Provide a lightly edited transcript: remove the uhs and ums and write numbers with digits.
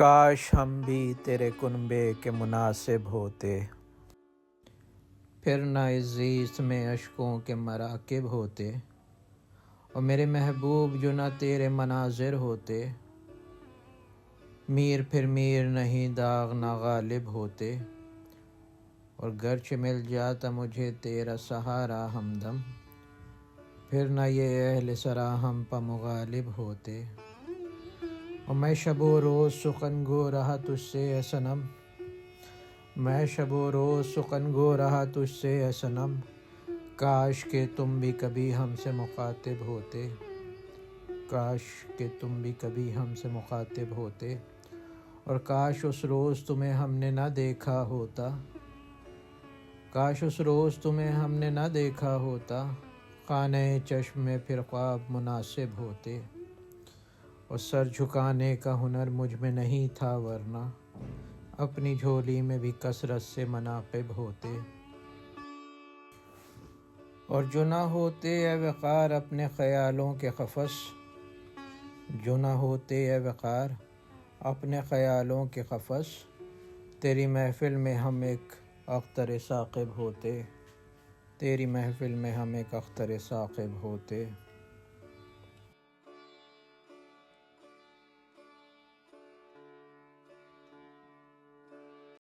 کاش ہم بھی تیرے کنبے کے مناسب ہوتے، پھر نہ اس زیست میں اشکوں کے مراکب ہوتے، اور میرے محبوب جو نہ تیرے مناظر ہوتے، میر پھر میر نہیں داغ نہ غالب ہوتے، اور گرچہ مل جاتا مجھے تیرا سہارا ہمدم، پھر نہ یہ اہل سرا ہم پہ مغالب ہوتے۔ اور میں شب و روز سخن گو رہا تجھ سے اے صنم، میں شب و روز سخن گو رہا تجھ سے اے صنم، کاش کہ تم بھی کبھی ہم سے مخاطب ہوتے، کاش کہ تم بھی کبھی ہم سے مخاطب ہوتے، اور کاش اس روز تمہیں ہم نے نہ دیکھا ہوتا، کاش اس روز تمہیں ہم نے نہ دیکھا ہوتا، خانہ چشم میں پھر خواب مناسب ہوتے، اور سر جھکانے کا ہنر مجھ میں نہیں تھا ورنہ اپنی جھولی میں بھی کثرت سے مناقب ہوتے۔ اور جو نہ ہوتے اے وقار اپنے خیالوں کے قفس، جو نہ ہوتے اے وقار اپنے خیالوں کے قفس، تیری محفل میں ہم ایک اختر ثاقب ہوتے، تیری محفل میں ہم ایک اختر ثاقب ہوتے۔